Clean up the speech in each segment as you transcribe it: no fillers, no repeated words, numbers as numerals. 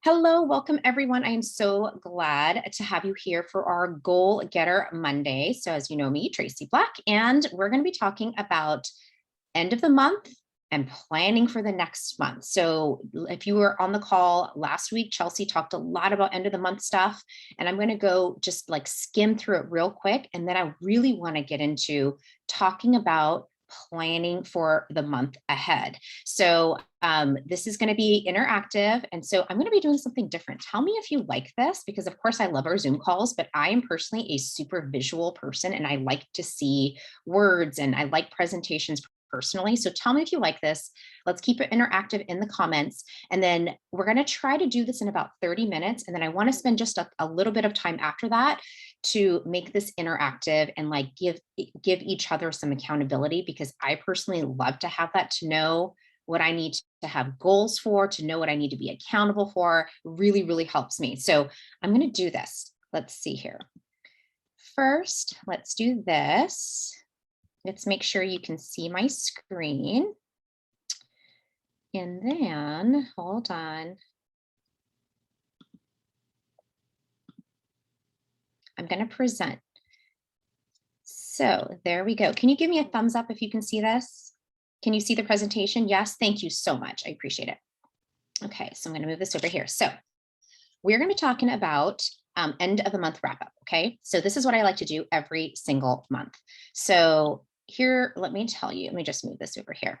Hello, welcome everyone. I am so glad to have you here for our Goal Getter Monday. So as you know me, Tracy Black, and we're going to be talking about end of the month and planning for the next month. So if you were on the call last week, Chelsea talked a lot about end of the month stuff, and I'm going to go just like skim through it real quick. And then I really want to get into talking about planning for the month ahead. So this is going to be interactive. And so I'm going to be doing something different. Tell me if you like this, because of course I love our Zoom calls, but I am personally a super visual person and I like to see words and I like presentations personally. So tell me if you like this. Let's keep it interactive in the comments. And then we're going to try to do this in about 30 minutes. And then I want to spend just a little bit of time after that to make this interactive and like give each other some accountability, because I personally love to have that, to know what I need to have goals for, to know what I need to be accountable for. Really, really helps me. So I'm going to do this. Let's see here. First, let's do this. Let's make sure you can see my screen. And then, hold on. I'm going to present. So there we go. Can you give me a thumbs up if you can see this? Can you see the presentation? Yes, thank you so much. I appreciate it. Okay, so I'm going to move this over here. So we're going to be talking about end of the month wrap up. Okay, so this is what I like to do every single month. So here, let me tell you, let me just move this over here.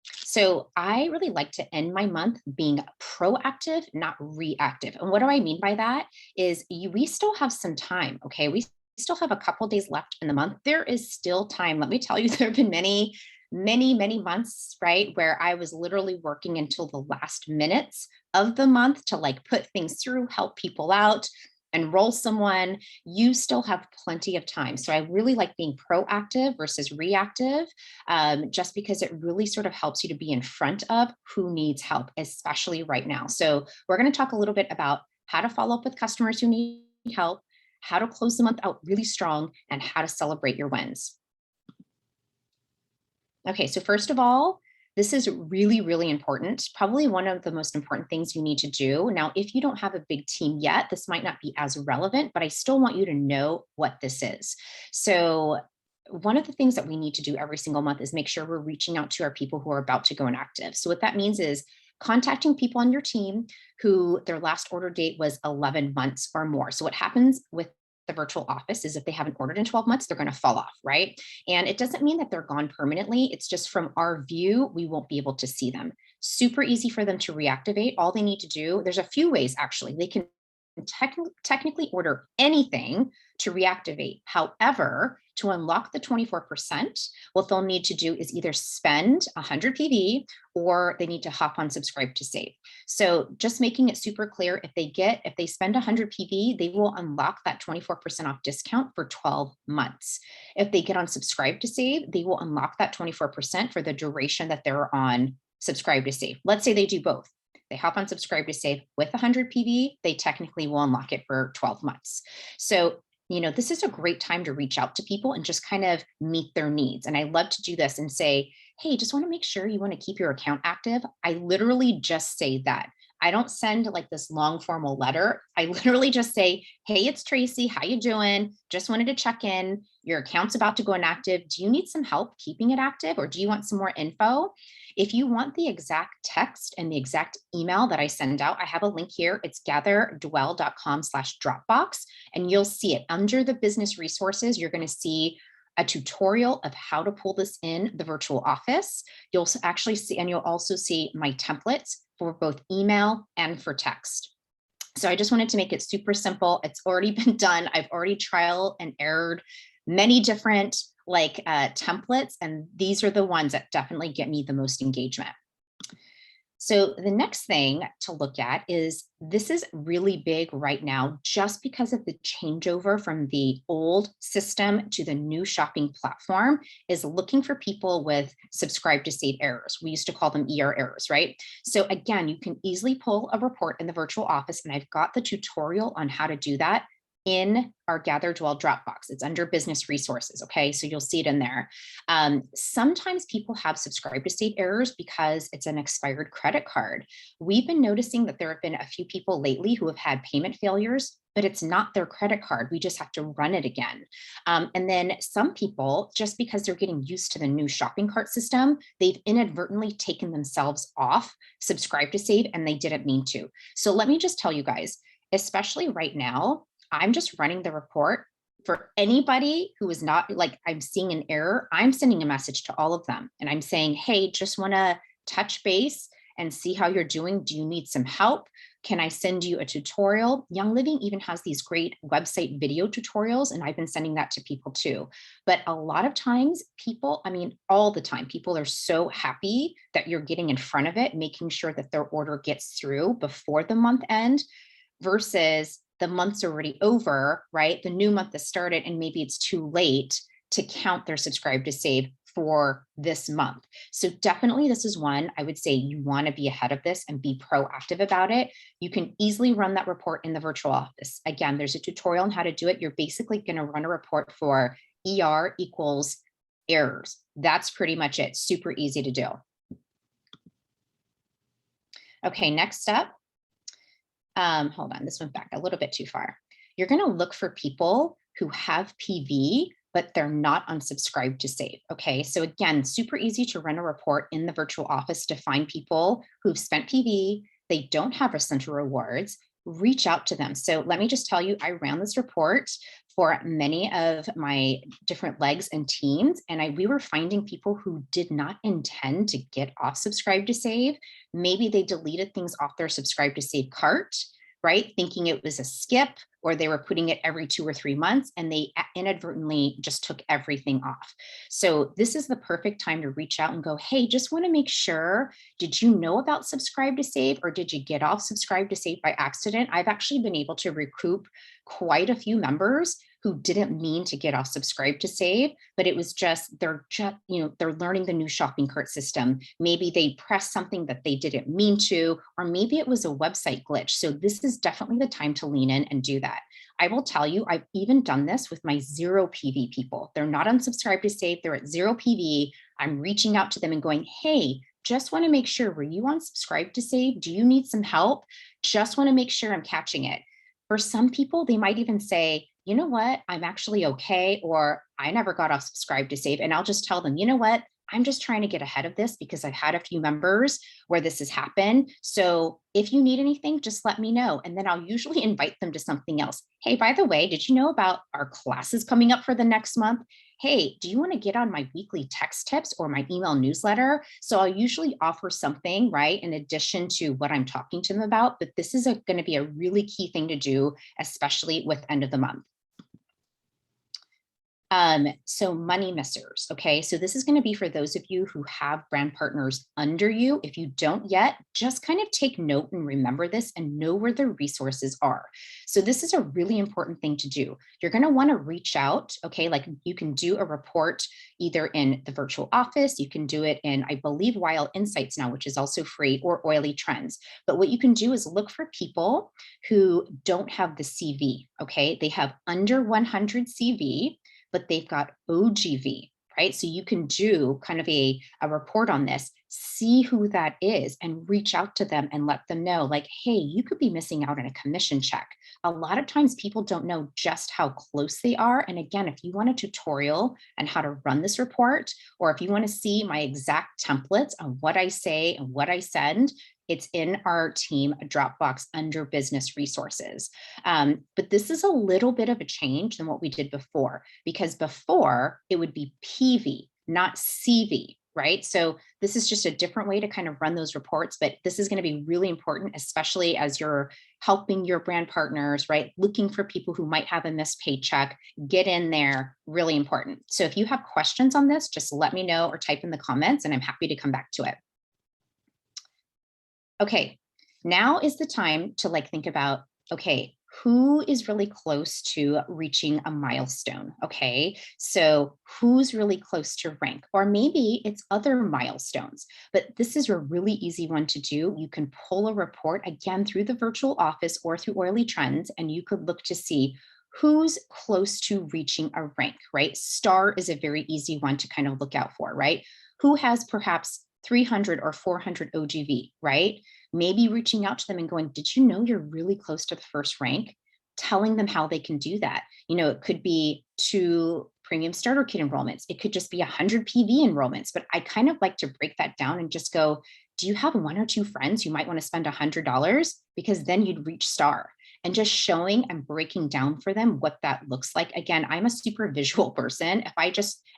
So I really like to end my month being proactive, not reactive. And what do I mean by that is we still have some time, okay? We still have a couple days left in the month. There is still time. Let me tell you, there have been many months, right, where I was literally working until the last minutes of the month to like put things through, help people out, enroll someone. You still have plenty of time. So I really like being proactive versus reactive, just because it really sort of helps you to be in front of who needs help, especially right now. So we're going to talk a little bit about how to follow up with customers who need help, how to close the month out really strong, and how to celebrate your wins. Okay, so first of all, this is really, really important. Probably one of the most important things you need to do. Now, if you don't have a big team yet, this might not be as relevant, but I still want you to know what this is. So one of the things that we need to do every single month is make sure we're reaching out to our people who are about to go inactive. So what that means is contacting people on your team who their last order date was 11 months or more. So what happens with the virtual office is if they haven't ordered in 12 months, they're going to fall off, right? And it doesn't mean that they're gone permanently. It's just from our view, we won't be able to see them. Super easy for them to reactivate. All they need to do, there's a few ways actually. They can technically order anything to reactivate. However, to unlock the 24%, what they'll need to do is either spend 100 PV or they need to hop on subscribe to save. So just making it super clear, if they spend 100 PV, they will unlock that 24% off discount for 12 months. If they get on subscribe to save, they will unlock that 24% for the duration that they're on subscribe to save. Let's say they do both. They hop on subscribe to save with 100 PV, they technically will unlock it for 12 months. So, this is a great time to reach out to people and just kind of meet their needs. And I love to do this and say, hey, just want to make sure you want to keep your account active. I literally just say that. I don't send like this long formal letter. I literally just say, hey, it's Tracy. How you doing? Just wanted to check in. Your account's about to go inactive. Do you need some help keeping it active, or do you want some more info? If you want the exact text and the exact email that I send out, I have a link here. It's gatherdwell.com/Dropbox, and you'll see it under the business resources. You're going to see a tutorial of how to pull this in the virtual office. You'll actually see, and you'll also see my templates for both email and for text. So I just wanted to make it super simple. It's already been done. I've already trial and errored many different templates, and these are the ones that definitely get me the most engagement. So the next thing to look at is, this is really big right now just because of the changeover from the old system to the new shopping platform, is looking for people with subscribe to save errors. We used to call them ER errors, right? So again, you can easily pull a report in the virtual office, and I've got the tutorial on how to do that in our Gather Dwell Dropbox. It's under business resources. Okay. So you'll see it in there. Sometimes people have subscribe to save errors because it's an expired credit card. We've been noticing that there have been a few people lately who have had payment failures, but it's not their credit card. We just have to run it again. And then some people, just because they're getting used to the new shopping cart system, they've inadvertently taken themselves off subscribe to save and they didn't mean to. So let me just tell you guys, especially right now, I'm just running the report for anybody who is not like I'm seeing an error. I'm sending a message to all of them and I'm saying, hey, just want to touch base and see how you're doing. Do you need some help? Can I send you a tutorial? Young Living even has these great website video tutorials, and I've been sending that to people too. But a lot of times, people, I mean, all the time, people are so happy that you're getting in front of it, making sure that their order gets through before the month end versus the month's already over, right? The new month has started and maybe it's too late to count their subscribe to save for this month. So definitely this is one I would say you want to be ahead of this and be proactive about it. You can easily run that report in the virtual office. Again, there's a tutorial on how to do it. You're basically going to run a report for ER equals errors. That's pretty much it. Super easy to do. Okay, next up. Hold on, this went back a little bit too far. You're going to look for people who have PV, but they're not unsubscribed to save. Okay, so again, super easy to run a report in the virtual office to find people who've spent PV, they don't have essential rewards, reach out to them. So let me just tell you, I ran this report for many of my different legs and teams, and we were finding people who did not intend to get off subscribe to save. Maybe they deleted things off their subscribe to save cart, right? Thinking it was a skip, or they were putting it every 2 or 3 months and they inadvertently just took everything off. So this is the perfect time to reach out and go, hey, just want to make sure, did you know about subscribe to save or did you get off subscribe to save by accident? I've actually been able to recoup quite a few members who didn't mean to get off subscribe to save, but it was just they're learning the new shopping cart system. Maybe they pressed something that they didn't mean to, or maybe it was a website glitch. So this is definitely the time to lean in and do that. I will tell you, I've even done this with my zero PV people. They're not unsubscribed to save, they're at zero PV. I'm reaching out to them and going, hey, just want to make sure, were you unsubscribed to save? Do you need some help? Just want to make sure I'm catching it. For some people, they might even say, you know what, I'm actually okay, or I never got off subscribe to save. And I'll just tell them, you know what, I'm just trying to get ahead of this because I've had a few members where this has happened. So if you need anything, just let me know. And then I'll usually invite them to something else. Hey, by the way, did you know about our classes coming up for the next month? Hey, do you want to get on my weekly text tips or my email newsletter? So I'll usually offer something, right, in addition to what I'm talking to them about. But this is going to be a really key thing to do, especially with end of the month. So money missers. Okay. So this is going to be for those of you who have brand partners under you. If you don't yet, just kind of take note and remember this and know where the resources are. So this is a really important thing to do. You're going to want to reach out. Okay. Like you can do a report either in the virtual office. You can do it in, I believe, Wild Insights now, which is also free, or Oily Trends. But what you can do is look for people who don't have the CV. Okay. They have under 100 CV, but they've got OGV, right? So you can do kind of a report on this, see who that is, and reach out to them and let them know, like, hey, you could be missing out on a commission check. A lot of times people don't know just how close they are. And again, if you want a tutorial on how to run this report, or if you want to see my exact templates on what I say and what I send, it's in our team Dropbox under business resources. But this is a little bit of a change than what we did before, because before it would be PV, not CV, right? So this is just a different way to kind of run those reports, but this is going to be really important, especially as you're helping your brand partners, right? Looking for people who might have a missed paycheck, get in there, really important. So if you have questions on this, just let me know or type in the comments and I'm happy to come back to it. Okay, now is the time to think about, okay, who is really close to reaching a milestone? Okay, so who's really close to rank? Or maybe it's other milestones, but this is a really easy one to do. You can pull a report again through the virtual office or through Oily Trends, and you could look to see who's close to reaching a rank, right? Star is a very easy one to kind of look out for, right? Who has perhaps 300 or 400 OGV, right? Maybe reaching out to them and going, did you know you're really close to the first rank? Telling them how they can do that. It could be 2 premium starter kit enrollments. It could just be 100 PV enrollments, but I kind of like to break that down and just go, do you have 1 or 2 friends who might want to spend $100? Because then you'd reach star, and just showing and breaking down for them what that looks like. Again, I'm a super visual person.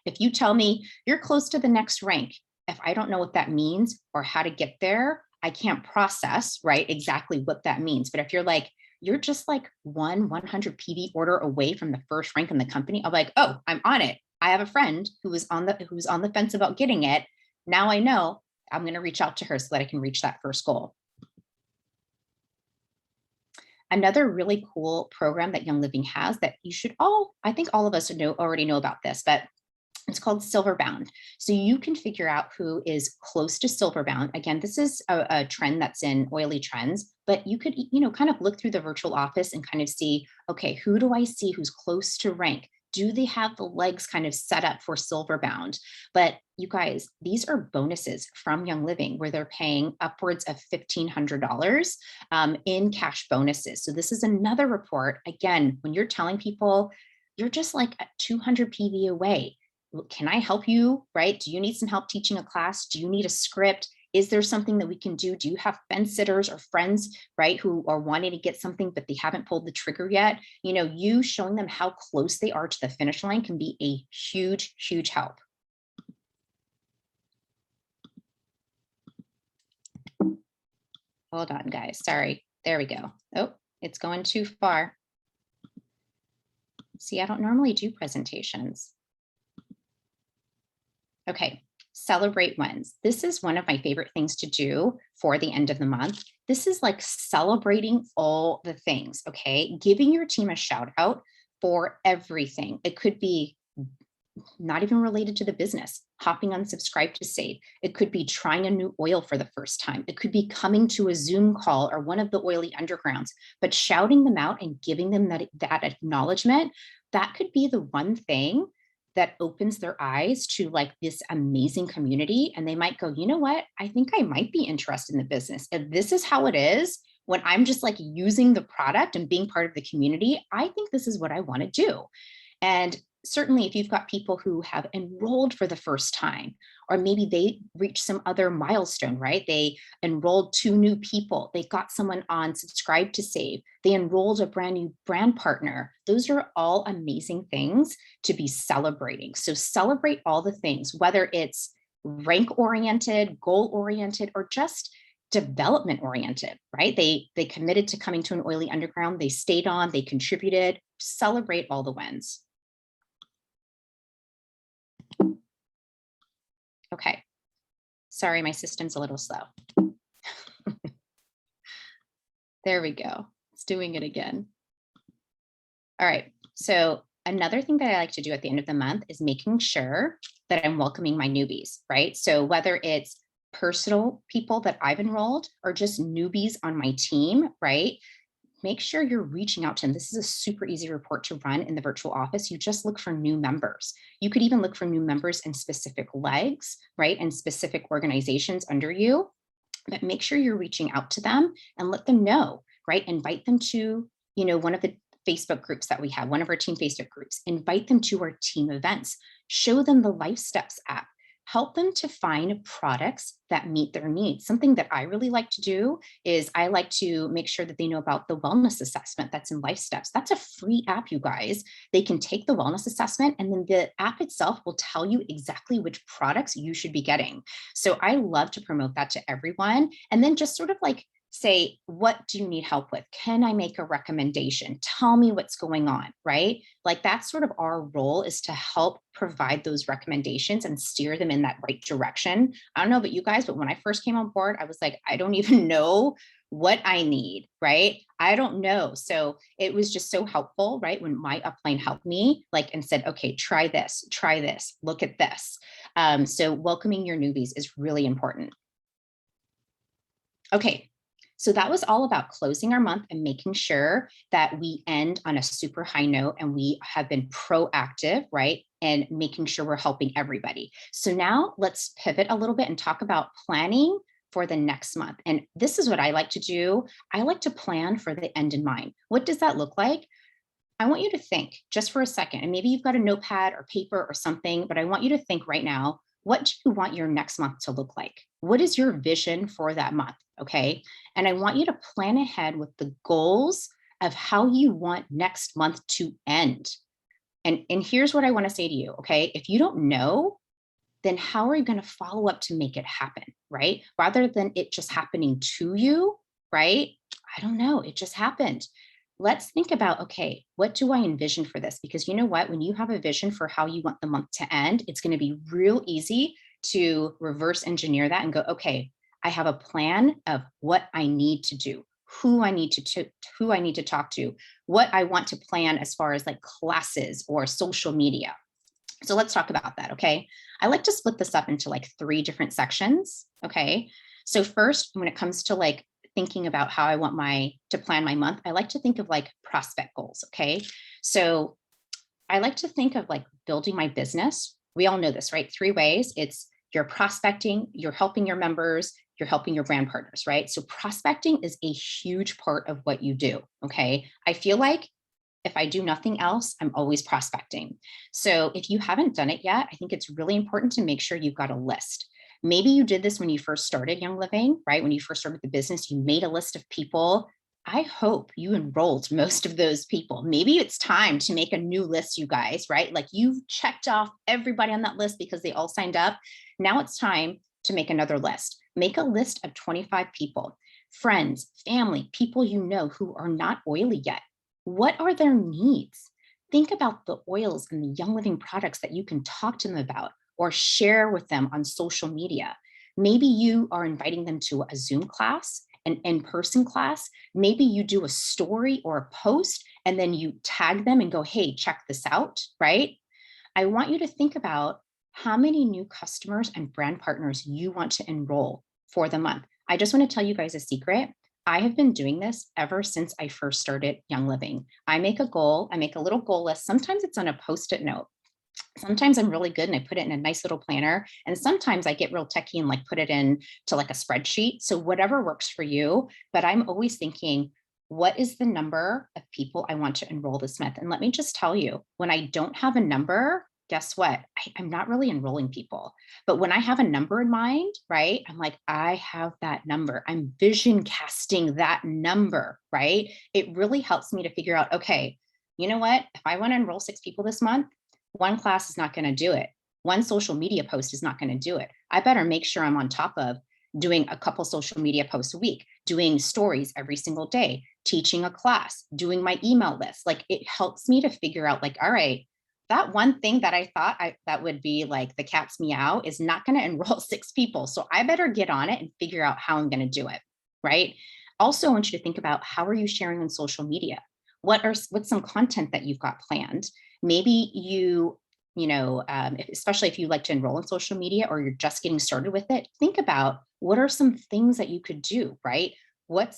If you tell me you're close to the next rank, if I don't know what that means or how to get there, I can't process, right, exactly what that means. But if you're like, you're just like 100 PV order away from the first rank in the company, I'm like, oh, I'm on it. I have a friend who's on the fence about getting it. Now I know I'm going to reach out to her so that I can reach that first goal. Another really cool program that Young Living has that you should I think all of us already know about this, but it's called Silver Bound. So you can figure out who is close to Silver Bound. Again, this is a trend that's in oily trends, but you could, kind of look through the virtual office and kind of see, okay, who do I see who's close to rank? Do they have the legs kind of set up for Silver Bound? But you guys, these are bonuses from Young Living where they're paying upwards of $1,500 in cash bonuses. So this is another report. Again, when you're telling people you're just like 200 PV away, can I help you, right? Do you need some help teaching a class? Do you need a script? Is there something that we can do? Do you have fence sitters or friends, right, who are wanting to get something, but they haven't pulled the trigger yet? You showing them how close they are to the finish line can be a huge, huge help. Hold on, guys. Sorry. There we go. Oh, it's going too far. See, I don't normally do presentations. Okay, celebrate wins. This is one of my favorite things to do for the end of the month. This is like celebrating all the things, okay? Giving your team a shout out for everything. It could be not even related to the business, hopping on subscribe to save. It could be trying a new oil for the first time. It could be coming to a Zoom call or one of the oily undergrounds, but shouting them out and giving them that acknowledgement, that could be the one thing that opens their eyes to like this amazing community. And they might go, you know what? I think I might be interested in the business. If this is how it is, when I'm just like using the product and being part of the community, I think this is what I want to do. And certainly if you've got people who have enrolled for the first time, or maybe they reached some other milestone, right? They enrolled 2 new people, they got someone on subscribe to save, they enrolled a brand new brand partner. Those are all amazing things to be celebrating. So celebrate all the things, whether it's rank oriented, goal oriented, or just development oriented, right? They committed to coming to an oily underground, they stayed on, they contributed. Celebrate all the wins. Okay, sorry, my system's a little slow. There we go. It's doing it again. All right, so another thing that I like to do at the end of the month is making sure that I'm welcoming my newbies, right? So whether it's personal people that I've enrolled or just newbies on my team, right? Make sure you're reaching out to them. This is a super easy report to run in the virtual office. You just look for new members. You could even look for new members in specific legs, right? And specific organizations under you, but make sure you're reaching out to them and let them know, right? Invite them to, one of the Facebook groups that we have, one of our team Facebook groups, invite them to our team events, show them the Life Steps app, help them to find products that meet their needs. Something that I really like to do is I like to make sure that they know about the wellness assessment that's in Life Steps. That's a free app, you guys. They can take the wellness assessment and then the app itself will tell you exactly which products you should be getting. So I love to promote that to everyone. And then just sort of like say, what do you need help with? Can I make a recommendation? Tell me what's going on, right? Like that's sort of our role, is to help provide those recommendations and steer them in that right direction. I don't know about you guys, but when I first came on board, I was like, I don't even know what I need, right? I don't know. So it was just so helpful, right? When my upline helped me, like, and said, okay, try this, look at this. So welcoming your newbies is really important. Okay. So that was all about closing our month and making sure that we end on a super high note and we have been proactive, right? And making sure we're helping everybody. So now let's pivot a little bit and talk about planning for the next month. And this is what I like to do. I like to plan for the end in mind. What does that look like? I want you to think just for a second, and maybe you've got a notepad or paper or something, but I want you to think right now, what do you want your next month to look like? What is your vision for that month? Okay. And I want you to plan ahead with the goals of how you want next month to end. And here's what I want to say to you. Okay. If you don't know, then how are you going to follow up to make it happen? Right. Rather than it just happening to you, right? I don't know. It just happened. Let's think about, okay, what do I envision for this? Because you know what? When you have a vision for how you want the month to end, it's going to be real easy to reverse engineer that and go, okay, I have a plan of what I need to do, who I need who I need to talk to, what I want to plan as far as like classes or social media. So let's talk about that, okay? I like to split this up into like 3 different sections, okay? So first, when it comes to like thinking about how I want to plan my month, I like to think of like prospect goals, okay? So I like to think of like building my business. We all know this, right? 3 ways. It's you're prospecting, you're helping your members, you're helping your brand partners, right? So prospecting is a huge part of what you do, okay? I feel like if I do nothing else, I'm always prospecting. So if you haven't done it yet, I think it's really important to make sure you've got a list. Maybe you did this when you first started Young Living, right? When you first started the business, you made a list of people. I hope you enrolled most of those people. Maybe it's time to make a new list, you guys, right? Like you've checked off everybody on that list because they all signed up. Now it's time to make another list. Make a list of 25 people, friends, family, people you know who are not oily yet. What are their needs? Think about the oils and the Young Living products that you can talk to them about or share with them on social media. Maybe you are inviting them to a Zoom class, an in-person class. Maybe you do a story or a post and then you tag them and go, hey, check this out, right? I want you to think about how many new customers and brand partners you want to enroll for the month. I just want to tell you guys a secret. I have been doing this ever since I first started Young Living. I make a goal, I make a little goal list. Sometimes it's on a post-it note. Sometimes I'm really good and I put it in a nice little planner. And sometimes I get real techie and like put it in to like a spreadsheet. So whatever works for you. But I'm always thinking, what is the number of people I want to enroll this month? And let me just tell you, when I don't have a number, guess what? I'm not really enrolling people. But when I have a number in mind, right? I'm like, I have that number. I'm vision casting that number, right? It really helps me to figure out, okay, you know what? If I want to enroll 6 people this month, one class is not going to do it. One social media post is not going to do it. I better make sure I'm on top of doing a couple social media posts a week, doing stories every single day, teaching a class, doing my email list. Like it helps me to figure out like, all right, that one thing that I thought that would be like the cat's meow is not going to enroll 6 people. So I better get on it and figure out how I'm going to do it. Right. Also, I want you to think about how are you sharing on social media? What's some content that you've got planned? Maybe especially if you like to enroll in social media or you're just getting started with it, think about what are some things that you could do, right? What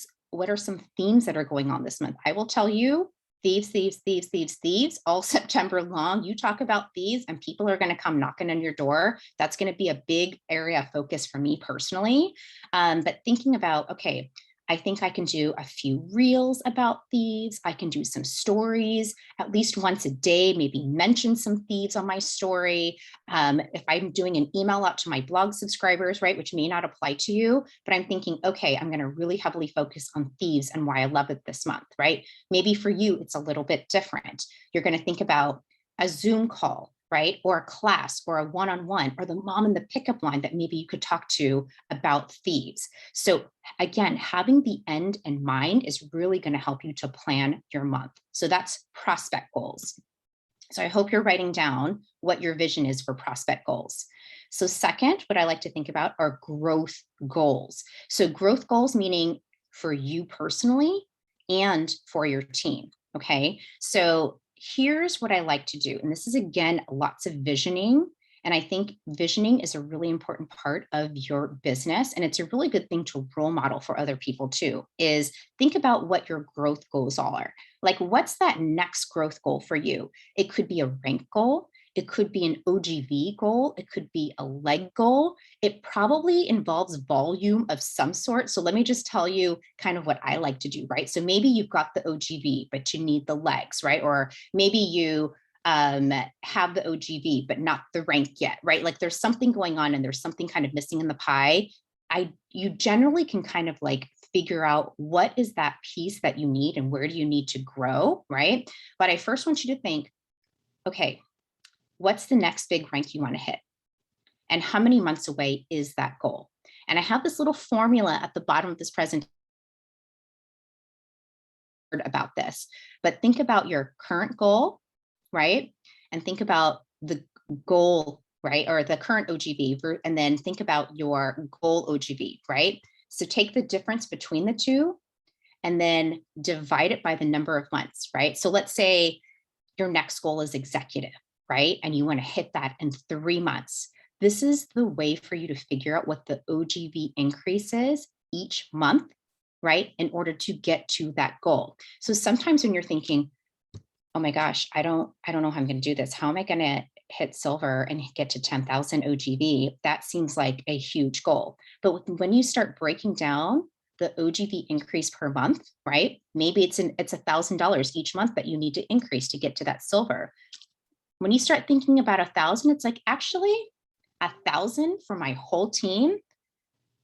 are some themes that are going on this month? I will tell you, thieves, thieves, thieves, thieves, thieves, all September long. You talk about thieves and people are going to come knocking on your door. That's going to be a big area of focus for me personally. But thinking about, okay, I think I can do a few reels about thieves. I can do some stories at least once a day, maybe mention some thieves on my story. If I'm doing an email out to my blog subscribers, right, which may not apply to you, but I'm thinking, okay, I'm going to really heavily focus on thieves and why I love it this month, right? Maybe for you, it's a little bit different. You're going to think about a Zoom call, right? Or a class or a one-on-one or the mom in the pickup line that maybe you could talk to about thieves. So again, having the end in mind is really going to help you to plan your month. So that's prospect goals. So I hope you're writing down what your vision is for prospect goals. So second, what I like to think about are growth goals. So growth goals meaning for you personally and for your team. Okay. So here's what I like to do. And this is again, lots of visioning And I think visioning is a really important part of your business. And it's a really good thing to role model for other people too, is think about what your growth goals are. Like, what's that next growth goal for you? It could be a rank goal. It could be an OGV goal. It could be a leg goal. It probably involves volume of some sort. So let me just tell you kind of what I like to do, right? So maybe you've got the OGV, but you need the legs, right? Or maybe you have the OGV, but not the rank yet, right? Like there's something going on and there's something kind of missing in the pie. You generally can kind of like figure out what is that piece that you need and where do you need to grow, right? But I first want you to think, okay, what's the next big rank you want to hit? And how many months away is that goal? And I have this little formula at the bottom of this presentation about this, but think about your current goal, right? And think about the goal, right? Or the current OGV, and then think about your goal OGV, right? So take the difference between the two and then divide it by the number of months, right? So let's say your next goal is executive, right? And you want to hit that in 3 months. This is the way for you to figure out what the OGV increase is each month, right? In order to get to that goal. So sometimes when you're thinking, oh my gosh, I don't know how I'm going to do this. How am I going to hit silver and get to 10,000 OGV? That seems like a huge goal. But when you start breaking down the OGV increase per month, right? Maybe it's $1,000 each month that you need to increase to get to that silver. When you start thinking about 1,000, it's like, actually 1,000 for my whole team,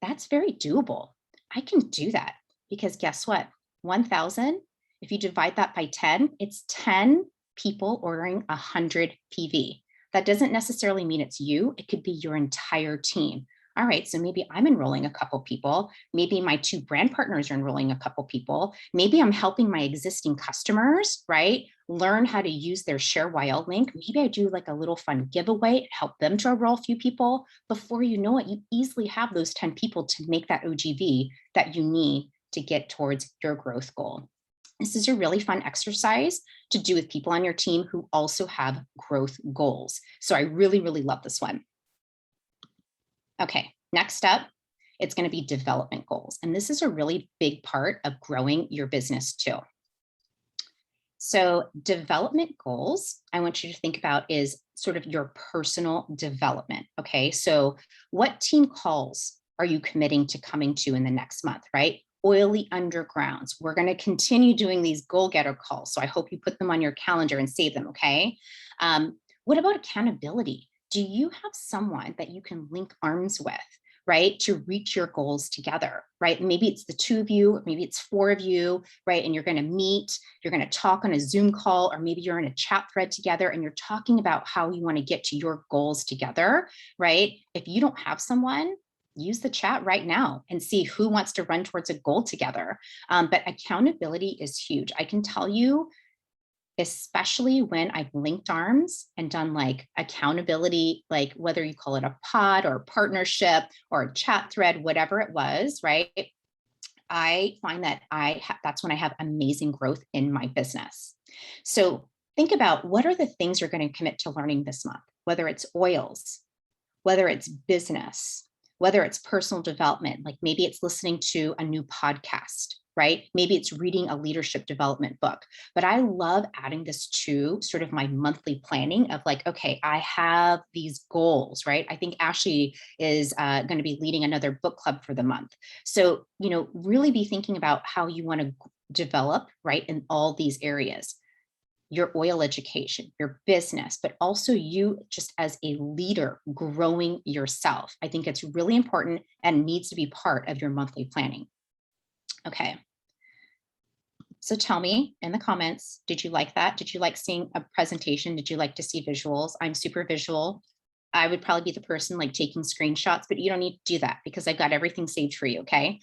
that's very doable. I can do that because guess what? 1,000, if you divide that by 10, it's 10 people ordering 100 PV. That doesn't necessarily mean it's you. It could be your entire team. All right, so maybe I'm enrolling a couple people. Maybe my 2 brand partners are enrolling a couple people. Maybe I'm helping my existing customers, right, learn how to use their Share YL link. Maybe I do like a little fun giveaway, help them to enroll a few people. Before you know it, you easily have those 10 people to make that OGV that you need to get towards your growth goal. This is a really fun exercise to do with people on your team who also have growth goals. So I really, really love this one. Okay, next up, it's going to be development goals. And this is a really big part of growing your business too. So development goals, I want you to think about is sort of your personal development. Okay, so what team calls are you committing to coming to in the next month, right? Oily undergrounds. We're going to continue doing these goal getter calls. So I hope you put them on your calendar and save them. Okay. What about accountability? Do you have someone that you can link arms with, right, to reach your goals together, right? Maybe it's the 2 of you, maybe it's 4 of you, right? And you're going to meet, you're going to talk on a Zoom call, or maybe you're in a chat thread together and you're talking about how you want to get to your goals together, right? If you don't have someone, use the chat right now and see who wants to run towards a goal together. But accountability is huge. I can tell you, especially when I've linked arms and done like accountability, like whether you call it a pod or a partnership or a chat thread, whatever it was, right? I find that that's when I have amazing growth in my business. So think about what are the things you're going to commit to learning this month, whether it's oils, whether it's business, whether it's personal development, like maybe it's listening to a new podcast, right? Maybe it's reading a leadership development book. But I love adding this to sort of my monthly planning of like, okay, I have these goals, right? I think Ashley is going to be leading another book club for the month. So, really be thinking about how you want to develop, right, in all these areas. Your oil education, your business, but also you just as a leader growing yourself. I think it's really important and needs to be part of your monthly planning. Okay. So tell me in the comments, did you like that? Did you like seeing a presentation? Did you like to see visuals? I'm super visual. I would probably be the person like taking screenshots, but you don't need to do that because I've got everything saved for you. Okay.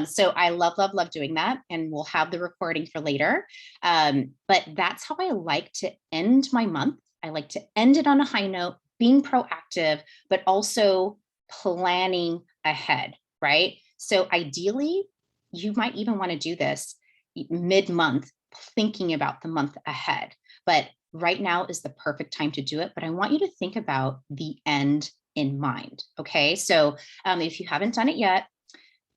So I love, love, love doing that. And we'll have the recording for later. But that's how I like to end my month. I like to end it on a high note, being proactive, but also planning ahead, right? So ideally, you might even want to do this mid-month, thinking about the month ahead. But right now is the perfect time to do it, but I want you to think about the end in mind. Okay. So if you haven't done it yet,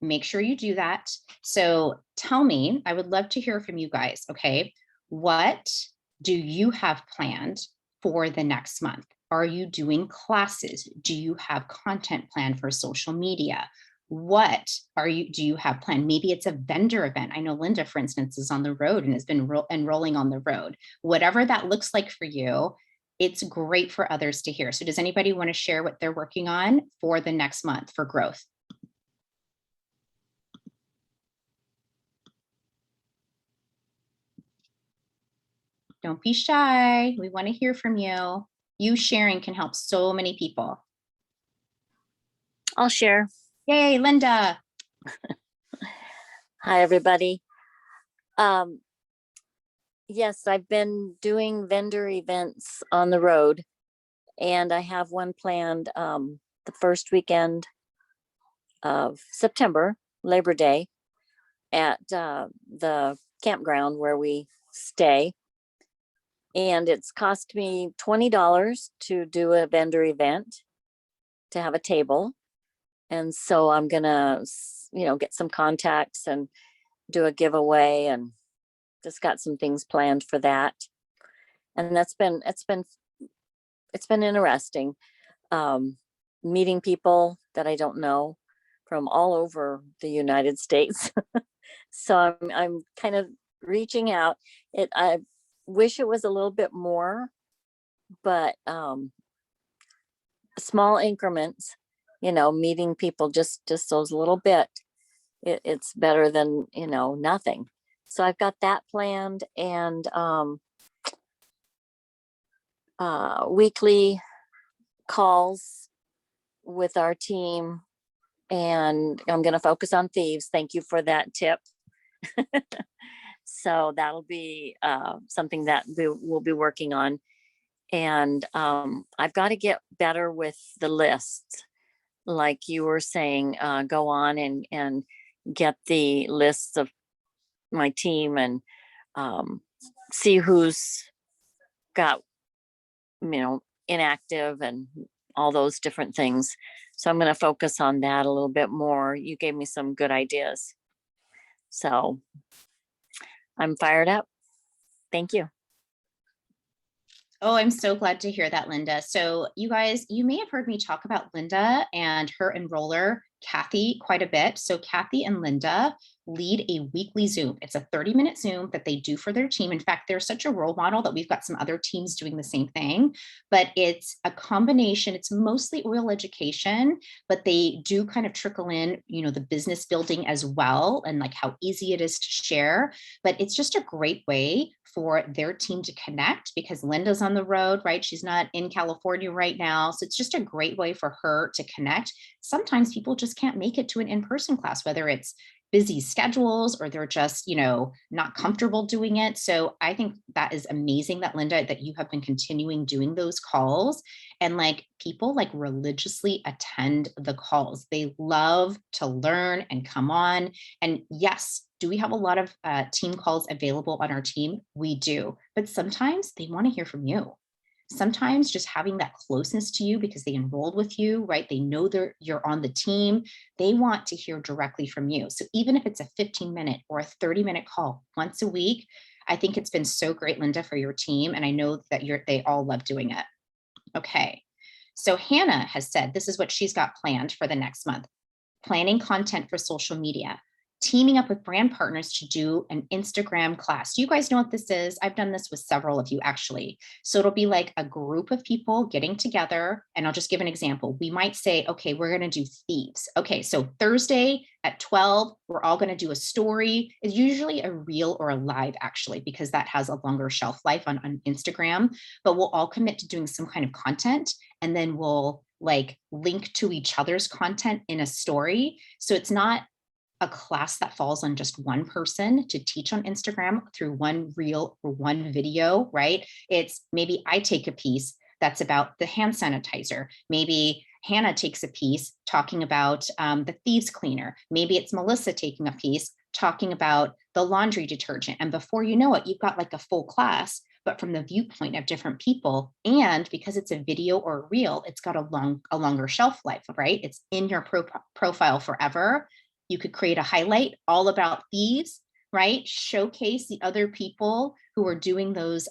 make sure you do that. So tell me, I would love to hear from you guys. Okay. What do you have planned for the next month? Are you doing classes? Do you have content planned for social media? What do you have planned? Maybe it's a vendor event. I know Linda, for instance, is on the road and has been enrolling on the road. Whatever that looks like for you, it's great for others to hear. So does anybody want to share what they're working on for the next month for growth? Don't be shy. We want to hear from you. You sharing can help so many people. I'll share. Yay, Linda. Hi, everybody. Yes, I've been doing vendor events on the road, and I have one planned the first weekend of September, Labor Day, at the campground where we stay. And it's cost me $20 to do a vendor event, to have a table. And so I'm gonna, get some contacts and do a giveaway, and just got some things planned for that. And it's been interesting, meeting people that I don't know from all over the United States. So I'm kind of reaching out. I wish it was a little bit more, but small increments, meeting people just those little bit. It's better than nothing. So I've got that planned, and weekly calls with our team, and I'm going to focus on thieves. Thank you for that tip. So that'll be something that we'll be working on. And I've got to get better with the lists. Like you were saying, go on and get the lists of my team, and see who's got, inactive and all those different things. So I'm going to focus on that a little bit more. You gave me some good ideas. So I'm fired up. Thank you. Oh, I'm so glad to hear that, Linda. So you guys, you may have heard me talk about Linda and her enroller, Kathy, quite a bit. So Kathy and Linda lead a weekly Zoom. It's a 30-minute Zoom that they do for their team. In fact, they're such a role model that we've got some other teams doing the same thing, but it's a combination. It's mostly oral education, but they do kind of trickle in, the business building as well, and like how easy it is to share. But it's just a great way for their team to connect, because Linda's on the road, right? She's not in California right now. So it's just a great way for her to connect. Sometimes people just can't make it to an in-person class, whether it's busy schedules or they're just, not comfortable doing it. So I think that is amazing that, Linda, that you have been continuing doing those calls, and like people like religiously attend the calls. They love to learn and come on. And yes, do we have a lot of team calls available on our team? We do, but sometimes they want to hear from you. Sometimes just having that closeness to you because they enrolled with you, right? They know you're on the team. They want to hear directly from you. So even if it's a 15-minute or a 30-minute call once a week, I think it's been so great, Linda, for your team. And I know that they all love doing it. Okay. So Hannah has said this is what she's got planned for the next month: planning content for social media, teaming up with brand partners to do an Instagram class. Do you guys know what this is? I've done this with several of you, actually. So it'll be like a group of people getting together, and I'll just give an example. We might say, okay, we're going to do thieves. Okay, so Thursday at 12, we're all going to do a story. It's usually a reel or a live, actually, because that has a longer shelf life on Instagram. But we'll all commit to doing some kind of content, and then we'll like link to each other's content in a story. So it's not a class that falls on just one person to teach on Instagram through one reel or one video, right? It's maybe I take a piece that's about the hand sanitizer. Maybe Hannah takes a piece talking about the thieves cleaner. Maybe it's Melissa taking a piece talking about the laundry detergent. And before you know it, you've got like a full class but from the viewpoint of different people. And because it's a video or a reel, it's got a longer shelf life, right? It's in your profile forever. You could create a highlight all about thieves, right? Showcase the other people who are doing those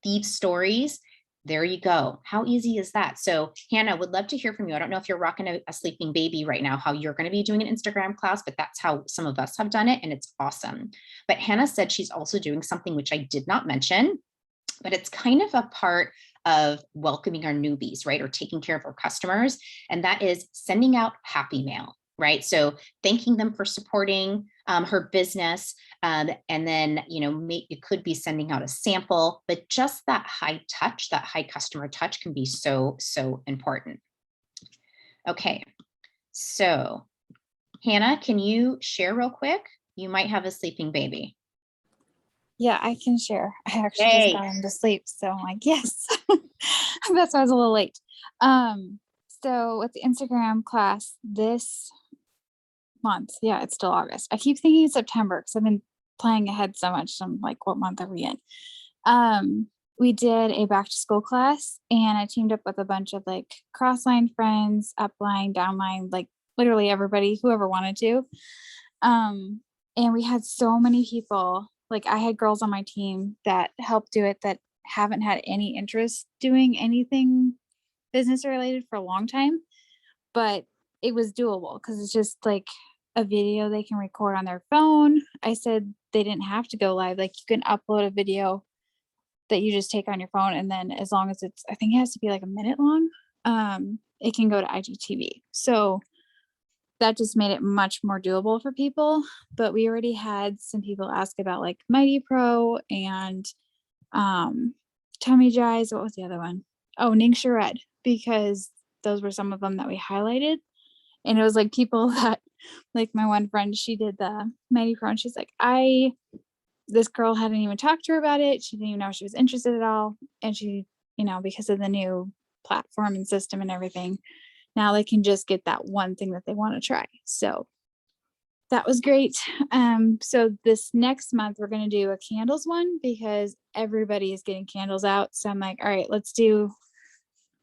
thief stories. There you go. How easy is that? So Hannah, would love to hear from you. I don't know if you're rocking a sleeping baby right now, how you're going to be doing an Instagram class, but that's how some of us have done it. And it's awesome. But Hannah said she's also doing something which I did not mention, but it's kind of a part of welcoming our newbies, right? Or taking care of our customers. And that is sending out happy mail, right? So thanking them for supporting her business. And then, it could be sending out a sample, but just that high touch, that high customer touch can be so, so important. Okay. So Hannah, can you share real quick? You might have a sleeping baby. Yeah, I can share. I actually just Yay. got him to sleep, so I'm like, yes. That's why I was a little late. So with the Instagram class this month, yeah, it's still August. I keep thinking it's September because I've been planning ahead so much. So I'm like, what month are we in? We did a back to school class, and I teamed up with a bunch of like crossline friends, upline, downline, like literally everybody, whoever wanted to. And we had so many people. Like I had girls on my team that helped do it that haven't had any interest doing anything business related for a long time, but it was doable because it's just like a video they can record on their phone. I said they didn't have to go live. Like you can upload a video that you just take on your phone, and then as long as it's, I think it has to be like a minute long, it can go to IGTV. So that just made it much more doable for people. But we already had some people ask about like Mighty Pro and Tummy Jies. What was the other one? Oh, Ningxia Red, because those were some of them that we highlighted. And it was like people that, like my one friend, she did the Mighty Pro, and she's like, this girl hadn't even talked to her about it. She didn't even know she was interested at all. And she, because of the new platform and system and everything, now they can just get that one thing that they want to try. So that was great. So this next month we're going to do a candles one because everybody is getting candles out. So I'm like, all right, let's do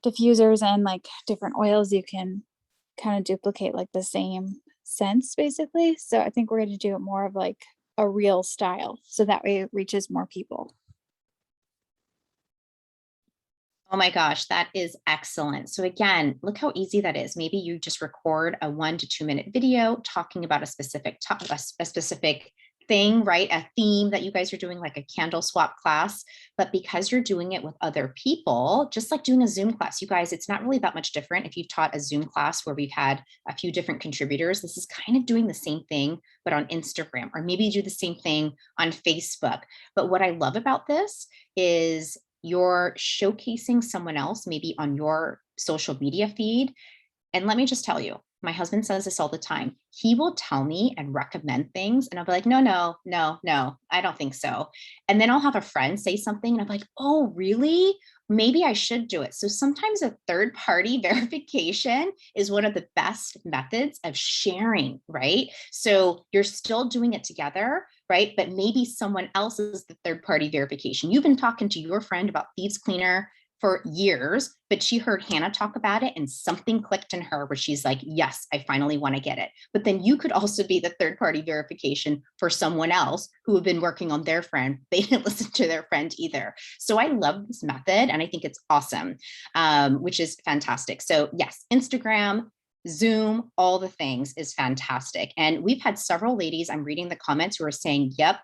diffusers and like different oils you can kind of duplicate like the same scents basically. So I think we're going to do it more of like a real style, so that way it reaches more people. Oh my gosh, that is excellent. So again, look how easy that is. Maybe you just record a 1 to 2 minute video talking about a specific topic, a specific thing, right? A theme that you guys are doing, like a candle swap class. But because you're doing it with other people, just like doing a Zoom class, you guys, it's not really that much different. If you've taught a Zoom class where we've had a few different contributors, this is kind of doing the same thing, but on Instagram, or maybe do the same thing on Facebook. But what I love about this is you're showcasing someone else, maybe on your social media feed. And let me just tell you, my husband says this all the time. He will tell me and recommend things, and I'll be like, no, no, no, no, I don't think so. And then I'll have a friend say something, and I'm like, oh, really? Maybe I should do it. So sometimes a third party verification is one of the best methods of sharing, right? So you're still doing it together, right? But maybe someone else is the third party verification. You've been talking to your friend about Thieves Cleaner for years, but she heard Hannah talk about it and something clicked in her where she's like, yes, I finally want to get it. But then you could also be the third party verification for someone else who have been working on their friend. They didn't listen to their friend either. So I love this method and I think it's awesome, which is fantastic. So yes, Instagram, Zoom, all the things is fantastic. And we've had several ladies, I'm reading the comments, who are saying, yep,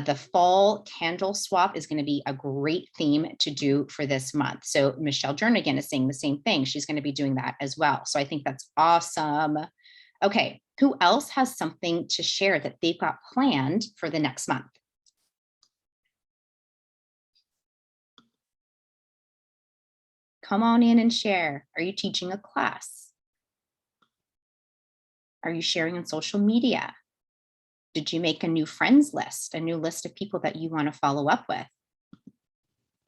the fall candle swap is going to be a great theme to do for this month. So Michelle Jernigan is saying the same thing. She's going to be doing that as well. So I think that's awesome. Okay, who else has something to share that they've got planned for the next month? Come on in and share. Are you teaching a class? Are you sharing on social media? Did you make a new friends list, a new list of people that you want to follow up with?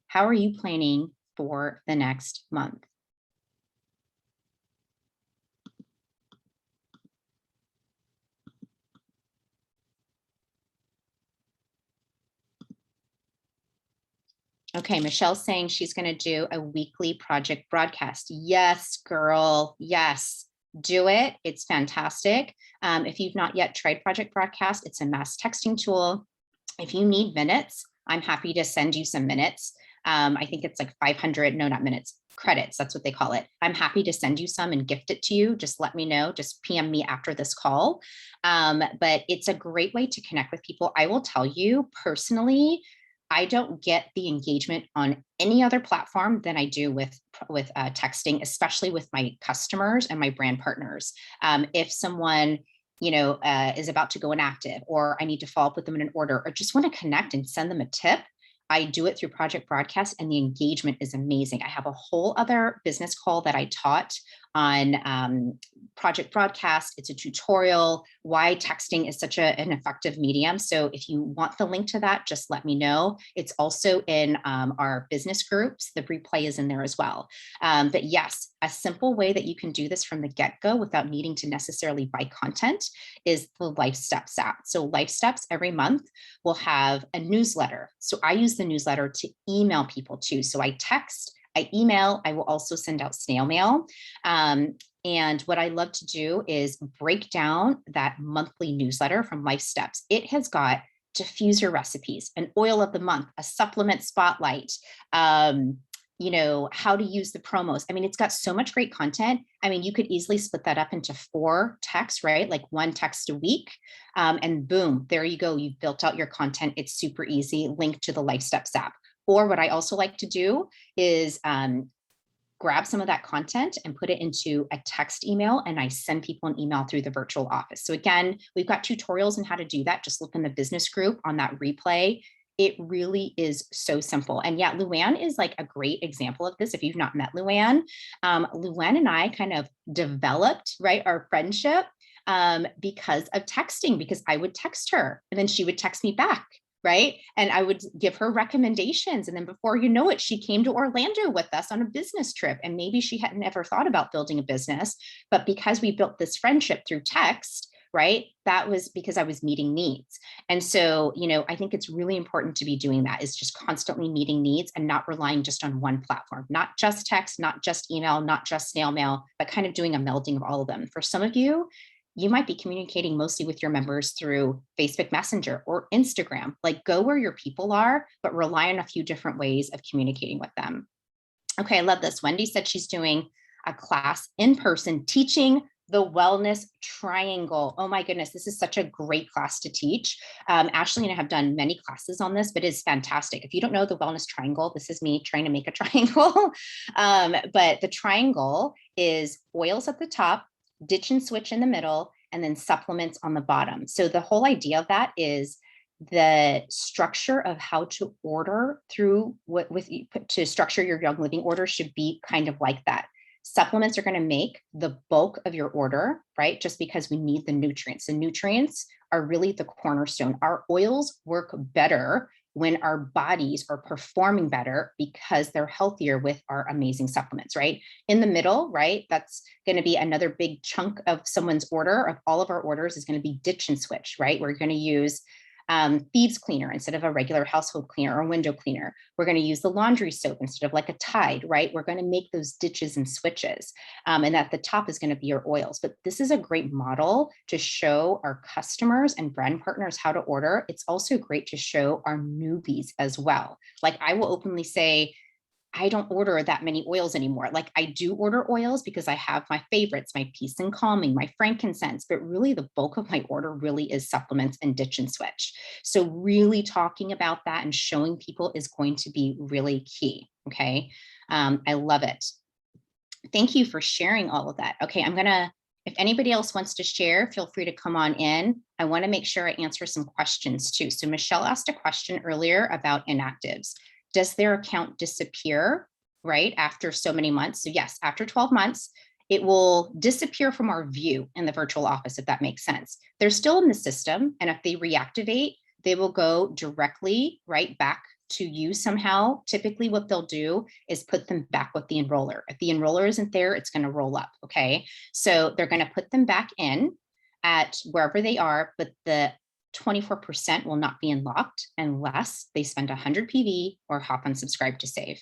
How are you planning for the next month? Okay, Michelle's saying she's going to do a weekly project broadcast. Yes, girl. Yes, do it. It's fantastic. If you've not yet tried project broadcast, it's a mass texting tool. If you need minutes, I'm happy to send you some minutes. I think it's like 500, no, not minutes, credits. That's what they call it. I'm happy to send you some and gift it to you. Just let me know. Just PM me after this call. But it's a great way to connect with people. I will tell you personally, I don't get the engagement on any other platform than I do with texting, especially with my customers and my brand partners. If someone is about to go inactive, or I need to follow up with them in an order, or just want to connect and send them a tip, I do it through Project Broadcast, and the engagement is amazing. I have a whole other business call that I taught on Project Broadcast. It's a tutorial why texting is such an effective medium. So if you want the link to that, just let me know. It's also in our business groups. The replay is in there as well. But yes, a simple way that you can do this from the get-go without needing to necessarily buy content is the Life Steps app. So Life Steps every month will have a newsletter. So I use the newsletter to email people too. So I text, I email, I will also send out snail mail. And what I love to do is break down that monthly newsletter from Life Steps. It has got diffuser recipes, an oil of the month, a supplement spotlight, how to use the promos. I mean, it's got so much great content. I mean, you could easily split that up into 4 texts, right? Like 1 text a week. And boom, there you go. You've built out your content. It's super easy. Link to the Life Steps app. Or what I also like to do is grab some of that content and put it into a text email, and I send people an email through the virtual office. So again, we've got tutorials on how to do that. Just look in the business group on that replay. It really is so simple. And yeah, Luann is like a great example of this. If you've not met Luann, Luann and I kind of developed, right, our friendship because of texting, because I would text her and then she would text me back. Right. And I would give her recommendations. And then before you know it, she came to Orlando with us on a business trip. And maybe she hadn't ever thought about building a business, but because we built this friendship through text, right, that was because I was meeting needs. And so, I think it's really important to be doing that, is just constantly meeting needs and not relying just on one platform, not just text, not just email, not just snail mail, but kind of doing a melding of all of them. For some of you, you might be communicating mostly with your members through Facebook Messenger or Instagram. Like, go where your people are, but rely on a few different ways of communicating with them. Okay, I love this. Wendy said she's doing a class in person teaching the wellness triangle. Oh my goodness, this is such a great class to teach. Ashley and I have done many classes on this, but it's fantastic. If you don't know the wellness triangle, this is me trying to make a triangle. But the triangle is oils at the top, ditch and switch in the middle, and then supplements on the bottom. So the whole idea of that is the structure of how to order through to structure your Young Living order should be kind of like that. Supplements are going to make the bulk of your order, right? Just because we need the nutrients. The nutrients are really the cornerstone. Our oils work better when our bodies are performing better because they're healthier with our amazing supplements, right? In the middle, right? That's going to be another big chunk of someone's order, of all of our orders, is going to be ditch and switch, right? We're going to use thieves cleaner instead of a regular household cleaner or window cleaner. We're going to use the laundry soap instead of like a Tide, right? We're going to make those ditches and switches. And at the top is going to be your oils. But this is a great model to show our customers and brand partners how to order. It's also great to show our newbies as well. Like, I will openly say, I don't order that many oils anymore. Like, I do order oils because I have my favorites, my Peace and Calming, my frankincense, but really the bulk of my order really is supplements and ditch and switch. So really talking about that and showing people is going to be really key. Okay. I love it. Thank you for sharing all of that. Okay. If anybody else wants to share, feel free to come on in. I want to make sure I answer some questions too. So Michelle asked a question earlier about inactives. Does their account disappear, right, after so many months? So yes, after 12 months, it will disappear from our view in the virtual office, if that makes sense. They're still in the system, and if they reactivate, they will go directly right back to you somehow. Typically what they'll do is put them back with the enroller. If the enroller isn't there, it's going to roll up, okay? So they're going to put them back in at wherever they are, but the 24% will not be unlocked unless they spend 100 PV or hop on subscribe to save.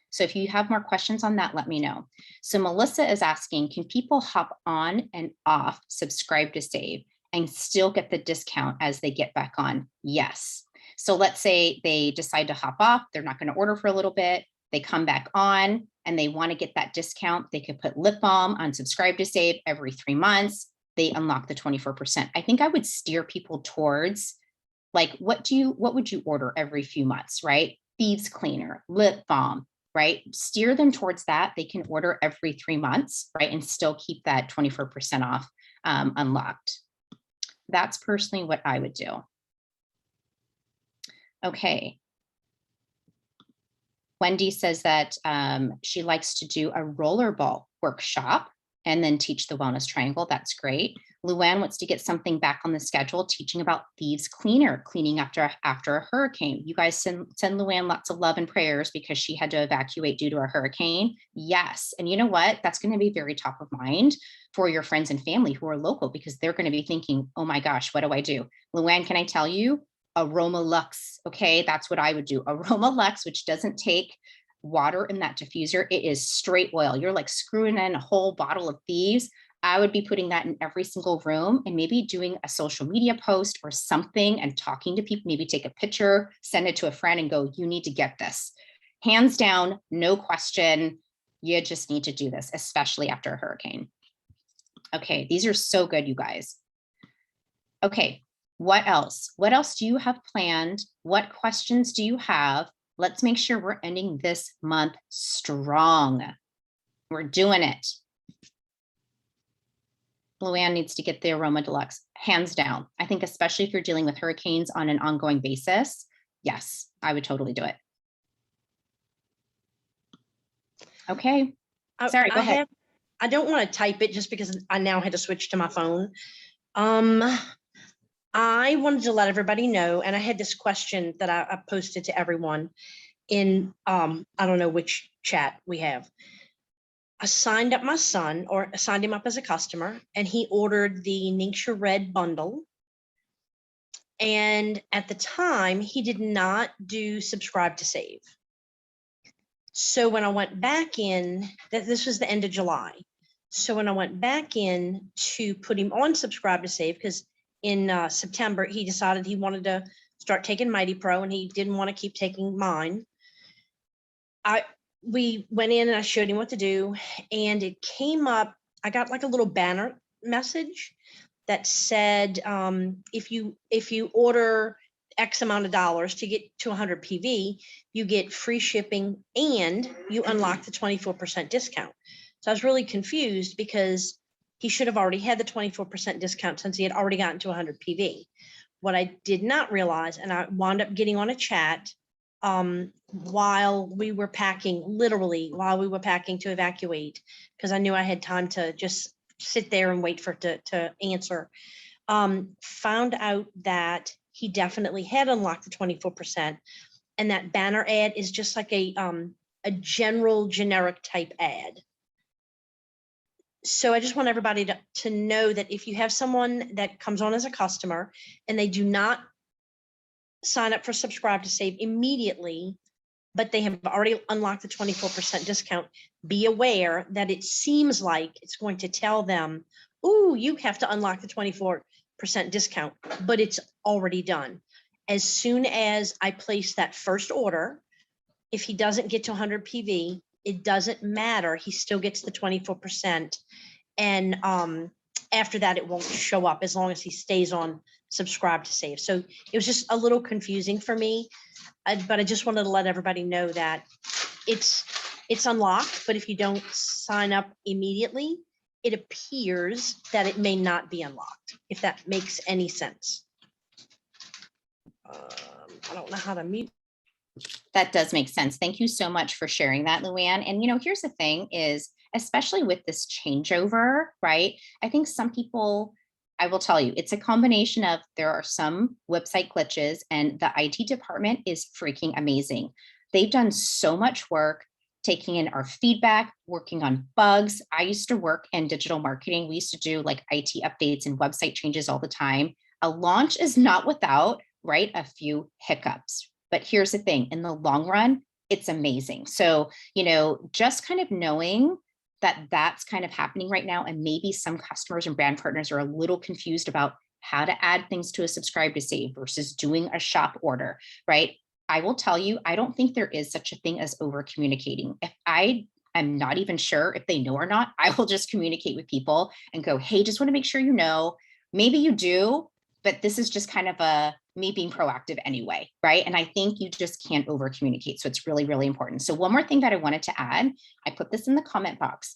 So if you have more questions on that, let me know. So Melissa is asking, can people hop on and off subscribe to save and still get the discount as they get back on? Yes. So let's say they decide to hop off, they're not going to order for a little bit, they come back on and they want to get that discount. They could put lip balm on subscribe to save every 3 months. They unlock the 24%. I think I would steer people towards like, what would you order every few months, right? Thieves cleaner, lip balm, right? Steer them towards that. They can order every 3 months, right? And still keep that 24% off unlocked. That's personally what I would do. Okay. Wendy says that she likes to do a rollerball workshop and then teach the wellness triangle. That's great. Luann wants to get something back on the schedule, teaching about thieves cleaner, cleaning after a hurricane. You guys send Luann lots of love and prayers because she had to evacuate due to a hurricane. Yes. And you know what? That's going to be very top of mind for your friends and family who are local, because they're going to be thinking, oh my gosh, what do I do? Luann, can I tell you? Aroma Lux. Okay, that's what I would do. Aroma Lux, which doesn't take water in that diffuser. It is straight oil. You're like screwing in a whole bottle of thieves. I would be putting that in every single room and maybe doing a social media post or something and talking to people, maybe take a picture, send it to a friend and go, you need to get this. Hands down, no question. You just need to do this, especially after a hurricane. Okay, these are so good, you guys. Okay, what else? What else do you have planned? What questions do you have? Let's make sure we're ending this month strong. We're doing it. Luann needs to get the Aroma Deluxe, hands down. I think especially if you're dealing with hurricanes on an ongoing basis, yes, I would totally do it. Okay, sorry, go ahead. I don't want to type it just because I now had to switch to my phone. I wanted to let everybody know, and I had this question that I posted to everyone in, I don't know which chat we have. I signed up my son, or signed him up as a customer, and he ordered the Ningxia Red bundle. And at the time, he did not do subscribe to save. So when I went back in, this was the end of July. So when I went back in to put him on subscribe to save, because in September, he decided he wanted to start taking Mighty Pro and he didn't want to keep taking mine. We went in and I showed him what to do, and it came up. I got like a little banner message that said, if you order X amount of dollars to get to 100 PV, you get free shipping and you unlock the 24% discount. So I was really confused because he should have already had the 24% discount since he had already gotten to 100 PV. What I did not realize, and I wound up getting on a chat while we were packing, literally while we were packing to evacuate, because I knew I had time to just sit there and wait for it to answer. Found out that he definitely had unlocked the 24%, and that banner ad is just like a general generic type ad. So I just want everybody to know that if you have someone that comes on as a customer and they do not sign up for subscribe to save immediately, but they have already unlocked the 24% discount, be aware that it seems like it's going to tell them, oh, you have to unlock the 24% discount, but it's already done. As soon as I place that first order, if he doesn't get to 100 PV, it doesn't matter. He still gets the 24%. And after that, it won't show up as long as he stays on subscribe to save. So it was just a little confusing for me, but I just wanted to let everybody know that it's unlocked, but if you don't sign up immediately, it appears that it may not be unlocked, if that makes any sense. I don't know how to mute. That does make sense. Thank you so much for sharing that, Luann. And, you know, here's the thing is, especially with this changeover, right? I think some people, I will tell you, it's a combination of there are some website glitches, and the IT department is freaking amazing. They've done so much work taking in our feedback, working on bugs. I used to work in digital marketing. We used to do like IT updates and website changes all the time. A launch is not without, right, a few hiccups. But here's the thing, in the long run, it's amazing. So, just kind of knowing that that's kind of happening right now, and maybe some customers and brand partners are a little confused about how to add things to a subscribe to save versus doing a shop order, right? I will tell you, I don't think there is such a thing as over communicating. If I'm not even sure if they know or not, I will just communicate with people and go, hey, just want to make sure you know, maybe you do, but this is just kind of me being proactive anyway, right? And I think you just can't over communicate. So it's really, really important. So one more thing that I wanted to add, I put this in the comment box.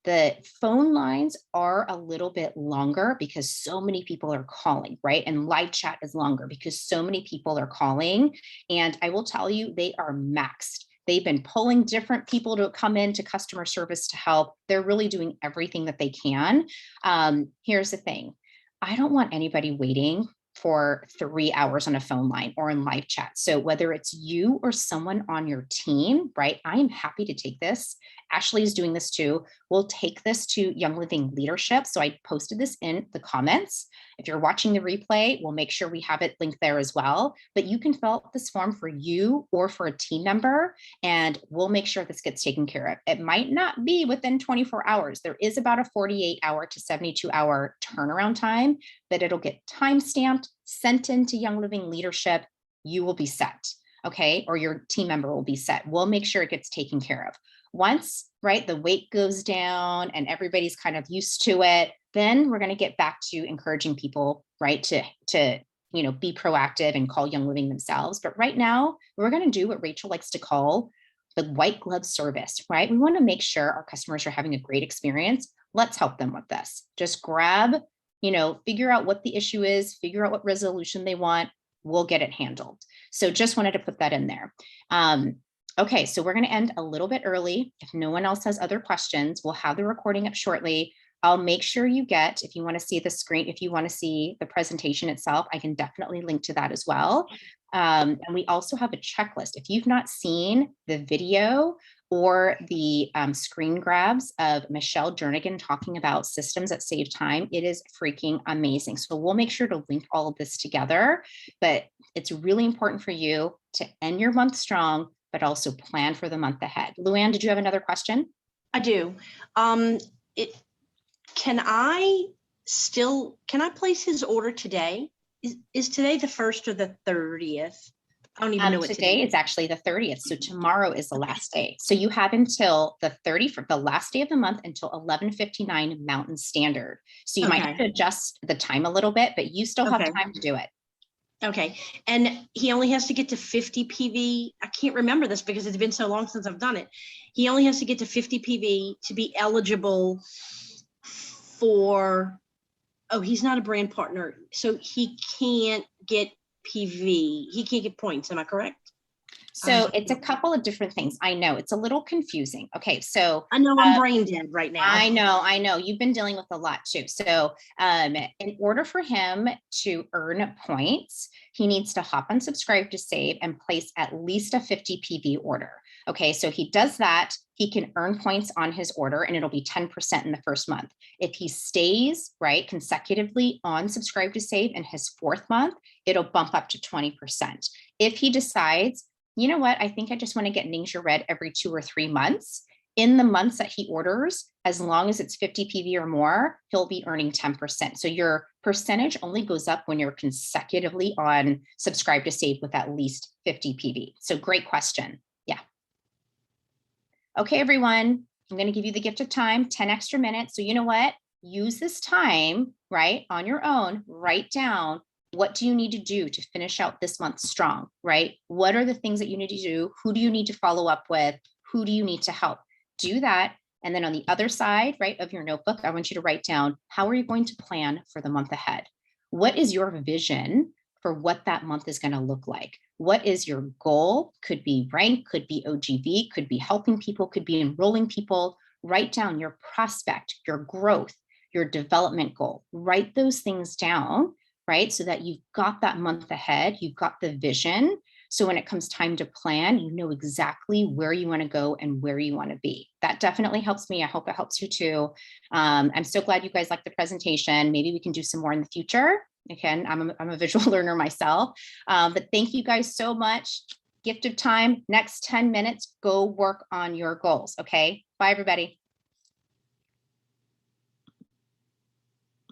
The phone lines are a little bit longer because so many people are calling, right? And live chat is longer because so many people are calling. And I will tell you, they are maxed. They've been pulling different people to come into customer service to help. They're really doing everything that they can. Here's the thing. I don't want anybody waiting for 3 hours on a phone line or in live chat. So whether it's you or someone on your team, right? I am happy to take this. Ashley is doing this too. We'll take this to Young Living Leadership. So I posted this in the comments. If you're watching the replay, we'll make sure we have it linked there as well. But you can fill out this form for you or for a team member, and we'll make sure this gets taken care of. It might not be within 24 hours. There is about a 48-hour to 72-hour turnaround time, but it'll get time stamped, sent into Young Living Leadership. You will be set, okay? Or your team member will be set. We'll make sure it gets taken care of. Once, right, the weight goes down and everybody's kind of used to it, then we're going to get back to encouraging people, right, to be proactive and call Young Living themselves. But right now, we're going to do what Rachel likes to call the white glove service, right? We want to make sure our customers are having a great experience. Let's help them with this. Just grab, figure out what the issue is, figure out what resolution they want. We'll get it handled. So just wanted to put that in there. Okay, so we're going to end a little bit early. If no one else has other questions, we'll have the recording up shortly. I'll make sure you get, if you want to see the screen, if you want to see the presentation itself, I can definitely link to that as well. And we also have a checklist. If you've not seen the video or the screen grabs of Michelle Jernigan talking about systems that save time, it is freaking amazing. So we'll make sure to link all of this together, but it's really important for you to end your month strong, but also plan for the month ahead. Luann, did you have another question? I do. Can I place his order today? Is today the 1st or the 30th? I don't even know what today is actually the 30th. So tomorrow is the last day. So you have until the 30th, the last day of the month, until 11:59 Mountain Standard. So you might have to adjust the time a little bit, but you still have time to do it. Okay. And he only has to get to 50 PV. I can't remember this because it's been so long since I've done it. He only has to get to 50 PV to be eligible for, he's not a brand partner. So he can't get PV. He can't get points. Am I correct? So it's a couple of different things. I know it's a little confusing. Okay, so I know I'm brain dead right now. I know. You've been dealing with a lot too. So in order for him to earn points, he needs to hop on subscribe to save and place at least a 50 PV order. Okay, so he does that, he can earn points on his order and it'll be 10% in the first month. If he stays, right, consecutively on subscribe to save in his 4th month, it'll bump up to 20%. If he decides, you know what, I think I just want to get Ninja Red every 2 or 3 months, in the months that he orders, as long as it's 50 PV or more, he'll be earning 10%. So your percentage only goes up when you're consecutively on subscribe to save with at least 50 PV. So great question. Yeah. Okay, everyone, I'm going to give you the gift of time, 10 extra minutes. So you know what? Use this time, right, on your own, write down, what do you need to do to finish out this month strong, right? What are the things that you need to do? Who do you need to follow up with? Who do you need to help? Do that. And then on the other side, right, of your notebook, I want you to write down, how are you going to plan for the month ahead? What is your vision for what that month is going to look like? What is your goal? Could be rank, could be OGV, could be helping people, could be enrolling people. Write down your prospect, your growth, your development goal. Write those things down, right? So that you've got that month ahead, you've got the vision. So when it comes time to plan, you know exactly where you want to go and where you want to be. That definitely helps me. I hope it helps you too. I'm so glad you guys liked the presentation. Maybe we can do some more in the future. Again, I'm a visual learner myself, but thank you guys so much. Gift of time, next 10 minutes, go work on your goals. Okay. Bye, everybody.